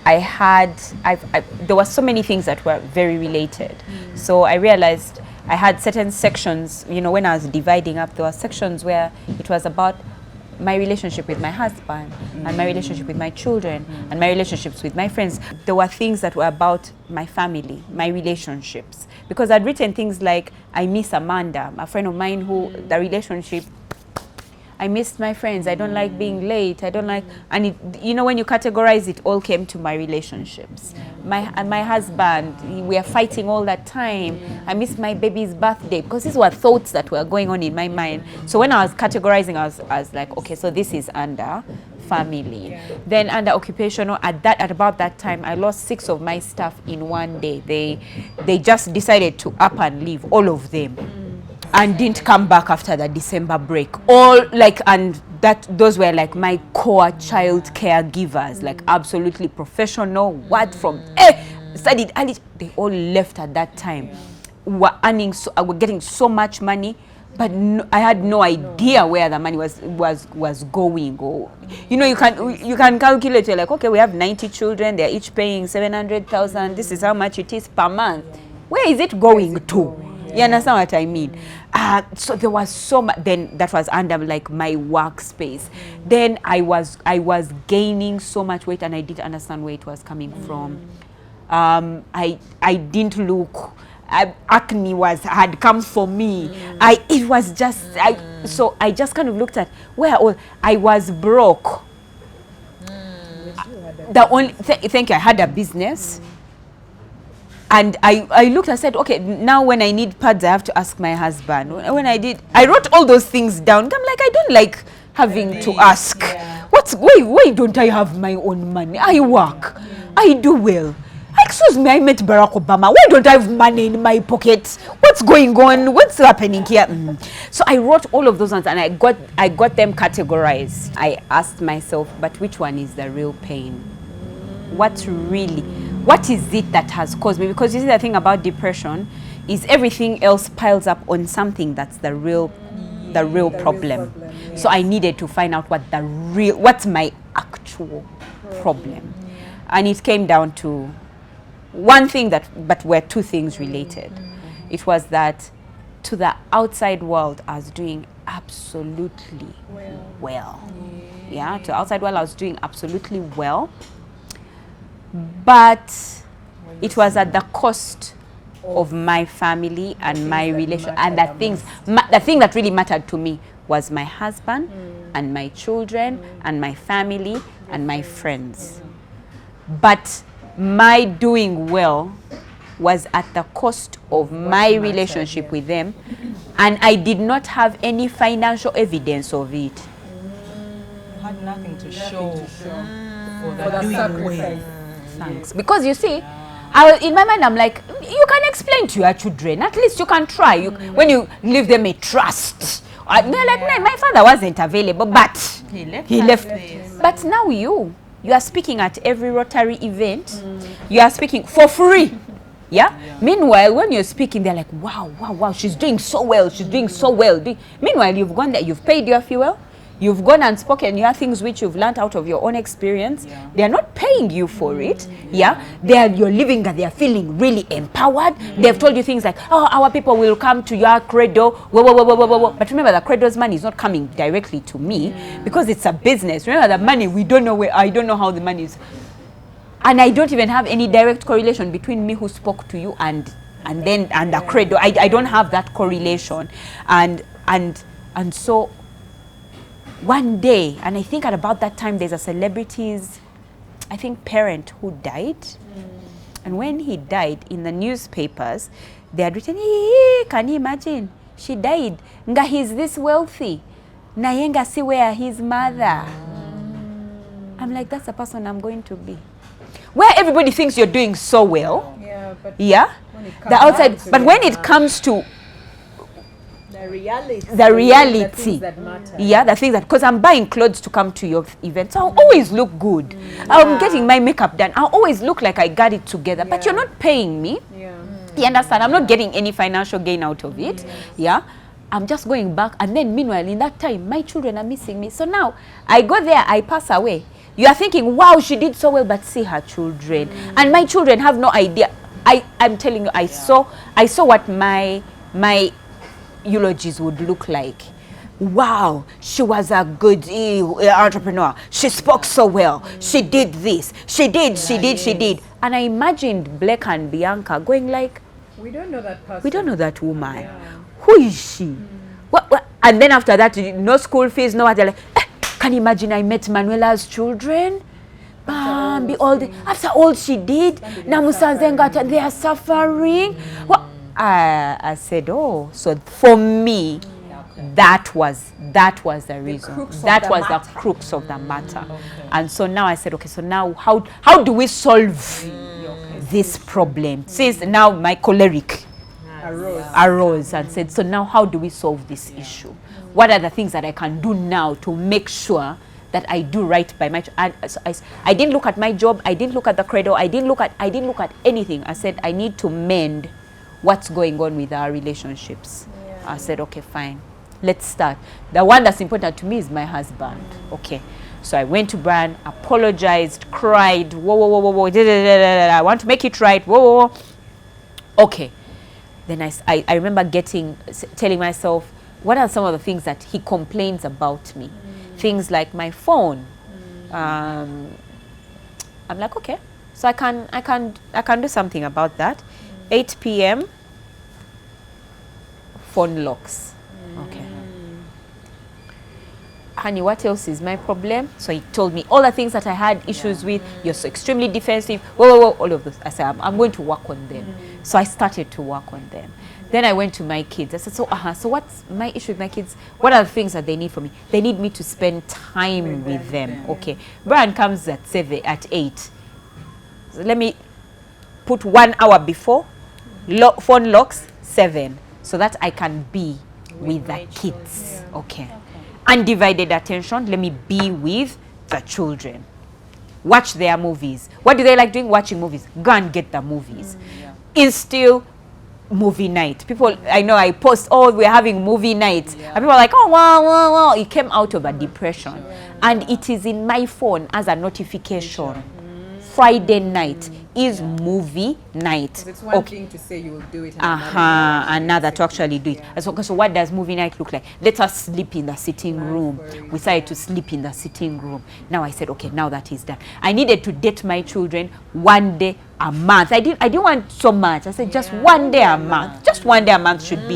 there were so many things that were very related. So I realized I had certain sections, you know, when I was dividing up, there were sections where it was about my relationship with my husband and my relationship with my children and my relationships with my friends. There were things that were about my family, my relationships. Because I'd written things like, I miss Amanda, a friend of mine who the relationship, I missed my friends, I don't like being late, I don't like, and it, you know, when you categorize it, all came to my relationships. My husband, we are fighting all that time. I miss my baby's birthday, because these were thoughts that were going on in my mind. So when I was categorizing, I was like, okay, so this is under family. Then under occupational, at about that time, I lost 6 of my staff in one day. They just decided to up and leave, all of them. And didn't come back after the December break. All like, and those were like my core child caregivers, like absolutely professional. What from studied early, they all left at that time. Were earning were getting so much money, but I had no idea where the money was going. Or you can calculate. You're like, okay, we have 90 children. They're each paying 700,000. This is how much it is per month. Where is it going to? You understand what I mean? So there was so much. Then that was under like my workspace. Then I was gaining so much weight, and I didn't understand where it was coming from. I didn't look. Acne had come for me. It was just so I just kind of looked at where I was broke. The only thank you, I had a business. And I looked, I said, okay, now when I need pads, I have to ask my husband. When I wrote all those things down. I'm like, I don't like having to ask. Why don't I have my own money? I work. I do well. Excuse me, I met Barack Obama. Why don't I have money in my pocket? What's going on? What's happening here? So I wrote all of those ones, and I got them categorized. I asked myself, but which one is the real pain? What is it that has caused me? Because you see, the thing about depression is everything else piles up on something that's the real problem. So I needed to find out what's my actual problem. And it came down to one thing but were two things related. It was that to the outside world, I was doing absolutely well. Yeah, to the outside world, I was doing absolutely well. But it was at the cost of my family and my relation, and the thing that really mattered to me was my husband and my children and my family and my friends. But my doing well was at the cost of my relationship with them, and I did not have any financial evidence of it. You had nothing to show for the doing sacrifice. well. Thanks. Because you see, in my mind, I'm like, you can explain to your children. At least you can try. When you leave them a trust. They're like, no, my father wasn't available, but he left. But now you are speaking at every Rotary event. You are speaking for free. Yeah? Meanwhile, when you're speaking, they're like, wow, she's doing so well. She's doing so well. Meanwhile, you've gone there, you've paid your fuel. You've gone and spoken your things which you've learned out of your own experience. Yeah. They are not paying you for it. Yeah, you're living that they are feeling really empowered. They've told you things like, oh, our people will come to your credo. Whoa. But remember, the credo's money is not coming directly to me because it's a business. Remember, the money, we don't know where. I don't know how the money is, and I don't even have any direct correlation between me who spoke to you and the credo. I don't have that correlation, and so. One day, and I think at about that time, there's a celebrity's, I think, parent who died. And when he died, in the newspapers, they had written, can you imagine? She died. Nga he's this wealthy. Nayenga see where his mother. I'm like, that's the person I'm going to be. Where everybody thinks you're doing so well. Yeah. The outside. But when it comes to the reality. The things that matter. Yeah, the things that, because I'm buying clothes to come to your event, so I'll always look good. I'm getting my makeup done. I'll always look like I got it together, but you're not paying me. You understand? I'm not getting any financial gain out of it. Yeah. I'm just going back, and then meanwhile, in that time, my children are missing me. So now, I go there, I pass away. You are thinking, wow, she did so well, but see her children. And my children have no idea. I'm telling you, I saw what my eulogies would look like. Wow, she was a good entrepreneur. She spoke so well. She did this. She did. And I imagined Blake and Bianca going like, we don't know that person. We don't know that woman. Yeah. Who is she? What? And then after that, no school fees, no what. They're like, can you imagine I met Manuela's children? After all she did, Namusanzenga, they are suffering. Well, I said, oh, so for me, that was the reason. That was the crux of the matter. Okay. And so now I said, okay, so now how do we solve this problem? Since now my choleric arose and said, so now how do we solve this issue? What are the things that I can do now to make sure that I do right by my I didn't look at my job, I didn't look at the credo, I didn't look at anything. I said I need to mend what's going on with our relationships. I said, okay, fine, let's start. The one that's important to me is my husband. Okay, so I went to Brian, apologized, cried, whoa, I want to make it right, whoa. Okay, then I remember telling myself, what are some of the things that he complains about me? Things like my phone. I'm like, okay, so I can do something about that. 8 p.m. phone locks. Okay. Honey, what else is my problem? So he told me all the things that I had issues with. You're so extremely defensive. Whoa, all of those. I said, I'm going to work on them. So I started to work on them. Then I went to my kids. I said, so what's my issue with my kids? What are the things that they need from me? They need me to spend time with them. Okay. Brian comes at 8. So let me put 1 hour before. Phone locks, 7. So that I can be with the kids. Okay. Undivided attention. Let me be with the children. Watch their movies. What do they like doing? Watching movies. Go and get the movies. Instill movie night. People, I know I post, we're having movie night. And people are like, oh, wow. It came out of a depression. And it is in my phone as a notification. Friday night is movie night. It's one thing to say you will do it. Another to actually do it. So what does movie night look like? Let us sleep in the sitting room. We decided to sleep in the sitting room. Now I said, okay, now that is done. I needed to date my children 1 day a month. I didn't want so much. I said just 1 day a month. Just 1 day a month should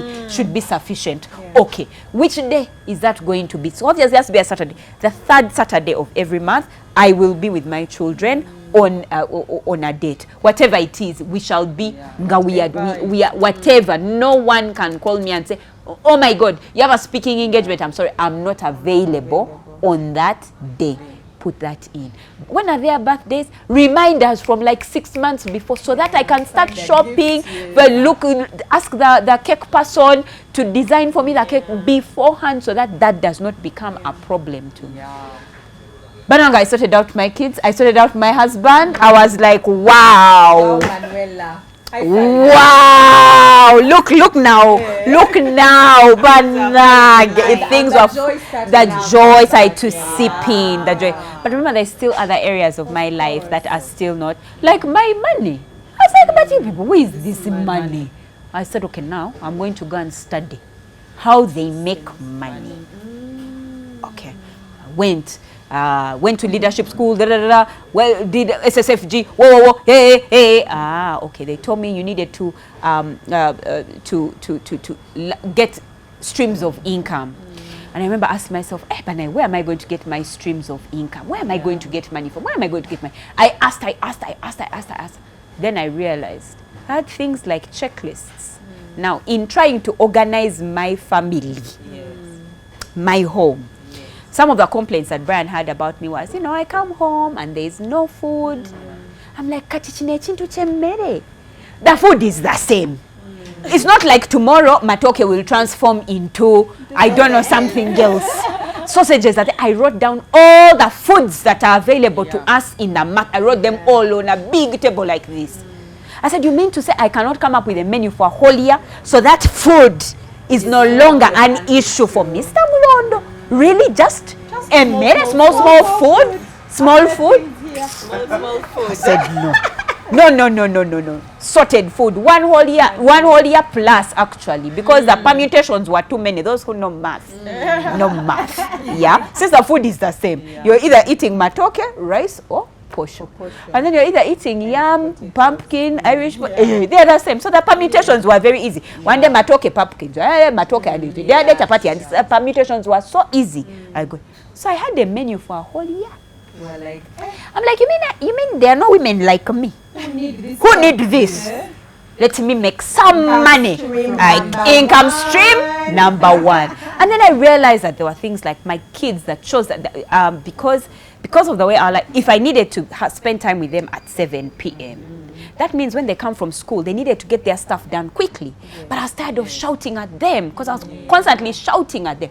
be sufficient. Okay, which day is that going to be? So obviously it has to be a Saturday. The 3rd Saturday of every month, I will be with my children on a date. Whatever it is, we shall be we are whatever. No one can call me and say, oh my God, you have a speaking engagement. I'm sorry, I'm not available on that day. Put that in. When are their birthdays? Remind us from like 6 months before, so that I can start shopping. But look, ask the cake person to design for me the cake beforehand, so that does not become a problem to me. But now I sorted out my kids. I sorted out my husband. I was like, wow. Manuela. Wow. Look now. Look now. But things of the joy side to sip in. The joy. But remember, there's still other areas of my life that are still not. Like my money. I was like, but you people, where is this money? I said, okay, now I'm going to go and study how they make money. Okay. I went to leadership school, well, did SSFG, whoa, hey. Okay, they told me you needed to get streams of income. And I remember asking myself, Banai, where am I going to get my streams of income? Where am I going to get money from? Where am I going to get money? I asked. Then I realized I had things like checklists. Now, in trying to organize my family, my home, some of the complaints that Brian had about me was, I come home and there's no food. I'm like, the food is the same. It's not like tomorrow matoke will transform into, I don't know, something else. Sausages that I wrote down all the foods that are available to us in the market. I wrote them all on a big table like this. I said, you mean to say I cannot come up with a menu for a whole year? So that food is no longer an issue for Mr. Mulondo. Really? Just a mere small food? Small food? I said no. Sorted food. One whole year plus, actually, because the permutations were too many. Those who know math. No math. Yeah. Since the food is the same. You're either eating matoke, rice, or posho. And then you're either eating yam, pumpkin, Irish, they're the same. So the permutations were very easy. One day matoke, pumpkin, matoke, and the other chapati, and the permutations were so easy. So I had a menu for a whole year. I'm like, you mean there are no women like me who need this? Let me make some money. Income stream number 1. And then I realized that there were things like my kids that chose that because of the way I like, if I needed to spend time with them at 7 p.m., That means when they come from school, they needed to get their stuff done quickly. But I was tired of shouting at them because I was constantly shouting at them.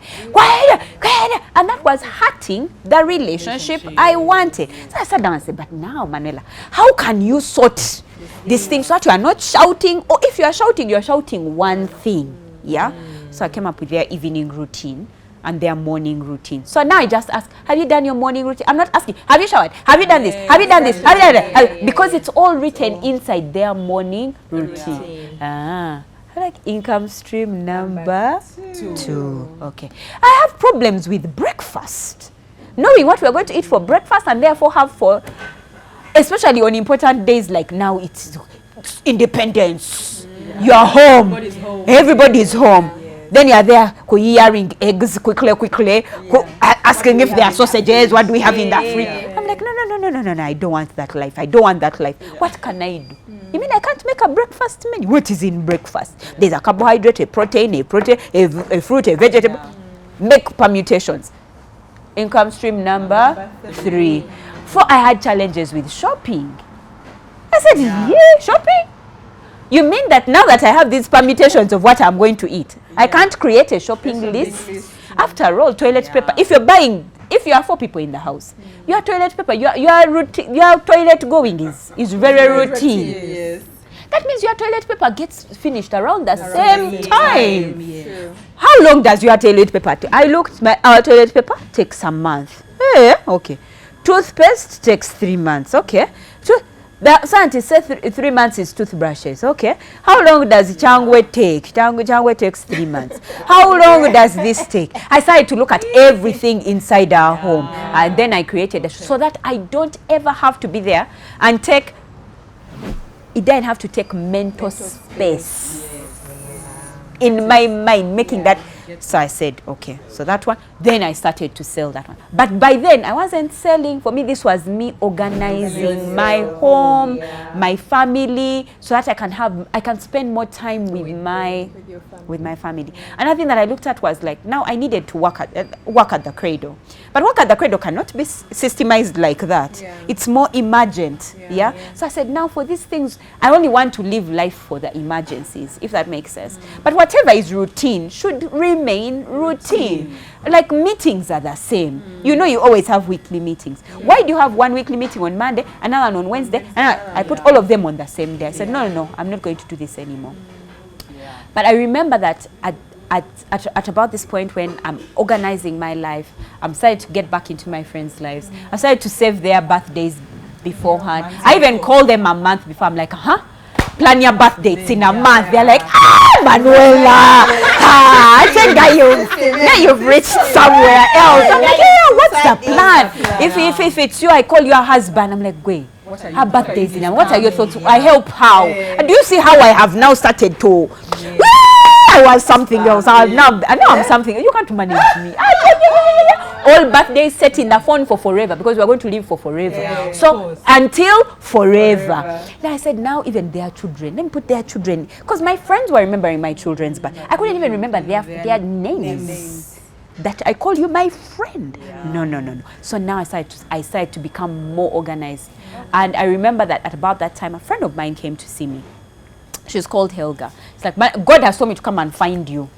And that was hurting the relationship I wanted. So I sat down and said, but now, Manuela, how can you sort these things so that you are not shouting? Or if you are shouting one thing. Yeah? So I came up with their evening routine and their morning routine. So now I just ask, have you done your morning routine? I'm not asking, have you showered? Have you done this? Have you done this? Have you done that? Because it's all written inside their morning routine. Like income stream number 2. Okay. I have problems with breakfast. Knowing what we're going to eat for breakfast and therefore have for, especially on important days like now, it's independence. You are home. Everybody's home. Then you are there hearing eggs quickly, asking if there are sausages, what do we have in that fridge? I'm like, no, I don't want that life. What can I do? You mean I can't make a breakfast menu? What is in breakfast? There's a carbohydrate, a protein, a fruit, a vegetable. Make permutations. Income stream number 3. 4, I had challenges with shopping. I said, yeah, shopping? You mean that now that I have these permutations of what I'm going to eat, I can't create a shopping list? After all, toilet paper, if you are 4 people in the house, your toilet paper, your toilet going is very routine. Yes. That means your toilet paper gets finished around the same time. Yes. How long does your toilet paper take? I looked, our toilet paper takes a month. Okay. Toothpaste takes 3 months. Okay. The scientists say 3 months is toothbrushes. Okay. How long does Changwe take? Changwe takes 3 months. How long does this take? I started to look at everything inside our home, and then I created so that I don't ever have to be there and take. It didn't have to take mental space in my mind, making that. So I said, okay, so that one. Then I started to sell that one. But by then, I wasn't selling. For me, this was me organizing my home, my family, so that I can spend more time with my family. Another thing that I looked at was like, now I needed to work at the cradle. But work at the cradle cannot be systemized like that. Yeah. It's more emergent. Yeah. So I said, now for these things, I only want to live life for the emergencies, if that makes sense. But whatever is routine should remain routine. Like meetings are the same. You know, you always have weekly meetings. Why do you have one weekly meeting on Monday, another on Wednesday? And I put all of them on the same day. I said, no, I'm not going to do this anymore. But I remember that at about this point when I'm organizing my life, I'm starting to get back into my friends' lives. I started to save their birthdays beforehand. I even call them a month before. I'm like, plan your birth dates in a month. They're like, Manuela, I think you've reached somewhere else. I'm like, yeah, what's the plan? If it's you, I call your husband. I'm like, wait, her birthday's in a month. What are your thoughts? I help how? And do you see how I have now started to? I was something else. I know I'm something. You can't manage me. All birthdays set in the phone for forever because we're going to live for forever. Yeah, so until forever. Then I said, now even their children, let me put their children, because my friends were remembering my children's birth. I couldn't even remember their names. That I call you my friend. No. So now I started to become more organized. And I remember that at about that time, a friend of mine came to see me. She's called Helga. It's like, God has told me to come and find you.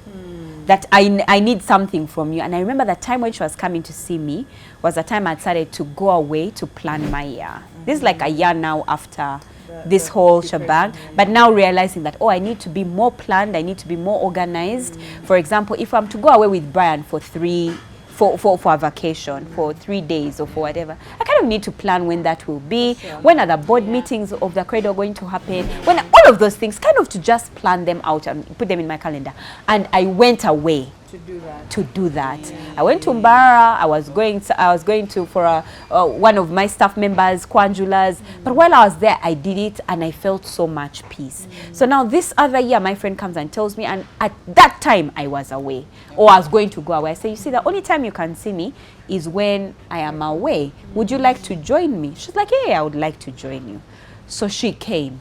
That I need something from you. And I remember that time when she was coming to see me was the time I decided to go away to plan my year. This is like a year now after this whole shebang, but now realizing that, I need to be more planned, I need to be more organized. For example, if I'm to go away with Brian for a vacation for 3 days or for whatever, I kind of need to plan when that will be, when are the board meetings of the cradle going to happen, when all of those things, kind of to just plan them out and put them in my calendar. And I went away to do that. I went to Mbara. I was going to for one of my staff members, Kwanjula's. But while I was there, I did it and I felt so much peace. So now this other year, my friend comes and tells me, and at that time I was away, or I was going to go away. I say, you see, the only time you can see me is when I am away. Would you like to join me? She's like, yeah, I would like to join you. So she came.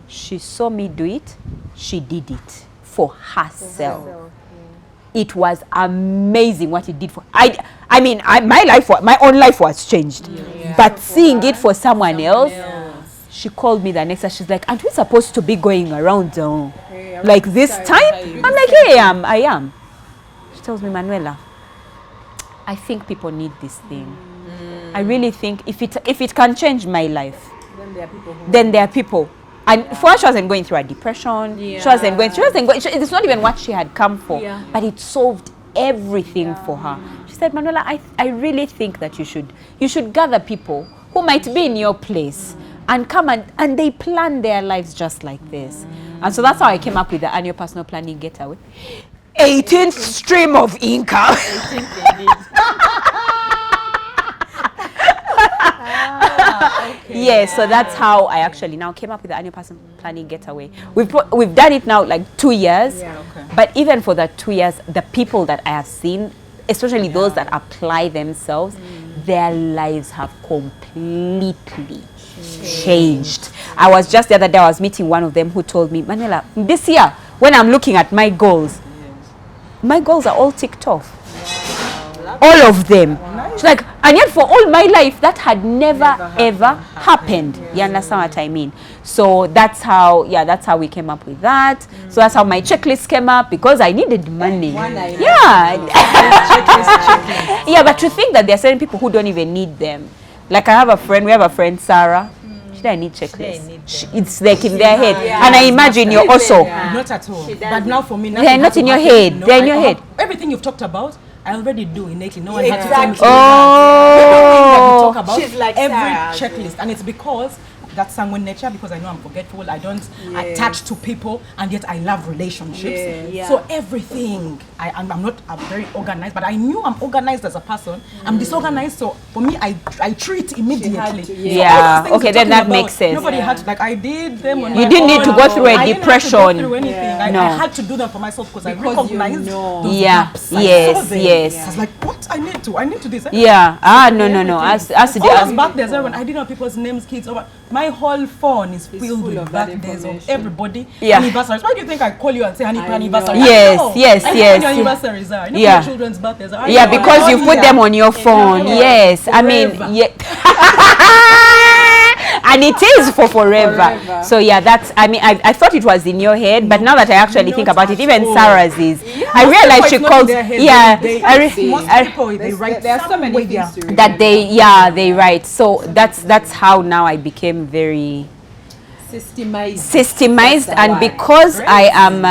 She saw me do it. She did it for herself. It was amazing what it did for. I mean, my own life was changed, but seeing it for someone else, she called me the next day. She's like, aren't we supposed to be going around like this time? I'm like, yeah, I am. She tells me, Manuela, I think people need this thing. I really think if it can change my life, then there are people. And for her, she wasn't going through a depression. She wasn't going. It's not even what she had come for, but it solved everything for her. She said, Manuela, I really think that you should gather people who might be in your place and come and they plan their lives just like this. And so that's how I came up with the annual personal planning getaway. 18th stream of income. Yes, so that's how I actually now came up with the annual personal planning getaway. We've done it now like 2 years, but even for the 2 years, the people that I have seen, especially those that apply themselves, their lives have completely changed. I was just the other day, I was meeting one of them who told me, Manuela, this year when I'm looking at my goals are all ticked off. All of them. She's like, and yet for all my life that had never ever happened. You understand what I mean? So that's how we came up with that. So that's how my checklist came up, because I needed money. Yeah. Yeah, but to think that there are certain people who don't even need them. Like we have a friend, Sarah. She doesn't need checklists. It's like in their head. And I imagine you're also. Not at all. But now for me, they're not in your head. No, they're in your head. Everything you've talked about, I already do innately. No one had to tell me to do that. Talk about She's like every Sarah. checklist, and it's because that's sanguine nature, because I know I'm forgetful. I don't attach to people, and yet I love relationships. So everything, I'm not very organized, but I knew I'm organized as a person. I'm disorganized, so for me, I treat immediately. Yeah. Okay, then that makes sense. Nobody had to, like I did them. On You my didn't need to own. go through a I didn't depression. have to go through anything. No. I had to do them for myself because I recognized those gaps. Yes. I saw them. Yes. I was like, what? I need to this. Yeah. No. As all those birthdays, everyone, I didn't know people's names, kids. My whole phone is filled with birthdays of everybody. Anniversaries. Why do you think I call you and say happy anniversary? Yes. I know when your anniversaries are. I know when your children's birthdays are. Yeah, because you put them on your phone. Yes. I mean, and it is for forever. So that's, I mean, I thought it was in your head, but now that I actually think about it, even Sarah's is. I realized she calls, most people, they write there are so many things to that they write. So that's how now I became very systemized, and because I am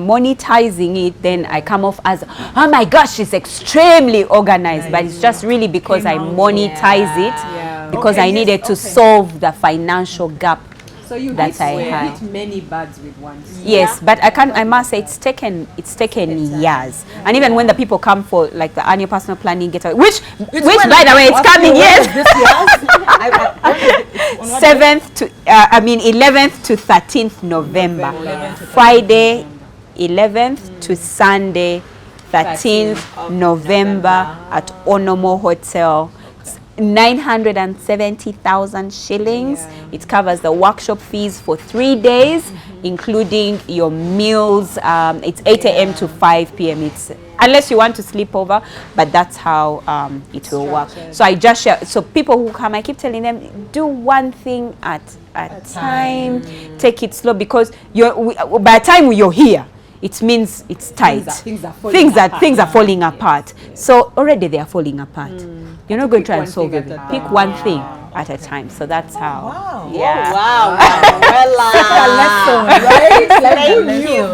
monetizing it, then I come off as, oh my gosh, she's extremely organized, but it's just really because I monetize it, because I needed to solve the financial gap So you that I had. hit many birds with one stone. Yes, but I must say it's taken years. And even when the people come for like the annual personal planning getaway, which by the way, it's coming, yes. 11th to 13th November. Friday 11th to Sunday 13th November at Onomo Hotel. 970,000 shillings. It covers the workshop fees for 3 days, including your meals. It's 8 a.m. to 5 p.m. It's unless you want to sleep over, but that's how it will work. So I just share. So people who come, I keep telling them, do one thing at a time. Take it slow, because by the time you're here, it means it's tight. Things are falling apart. So already they are falling apart. You're not going to try and solve everything. Pick one thing at a time. So that's how. Wow. Yeah.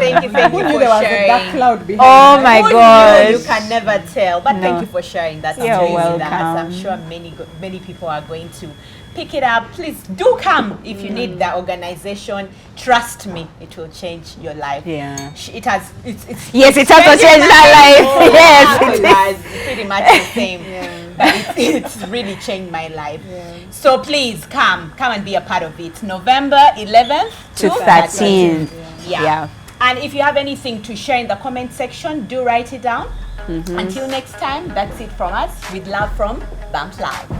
Thank you for sharing. That cloud behind. Oh my God. You can never tell. But thank you for sharing that. You're welcome. I'm sure many people are going to pick it up. Please do come if you need that organization. Trust me, it will change your life. Yeah. It has Yes, it has to change my life. Yes. It has pretty much the same. But it's really changed my life. So please come and be a part of it. November 11th To 13th. Yeah. And if you have anything to share in the comment section, do write it down. Until next time, that's it from us. With love from Bump Live.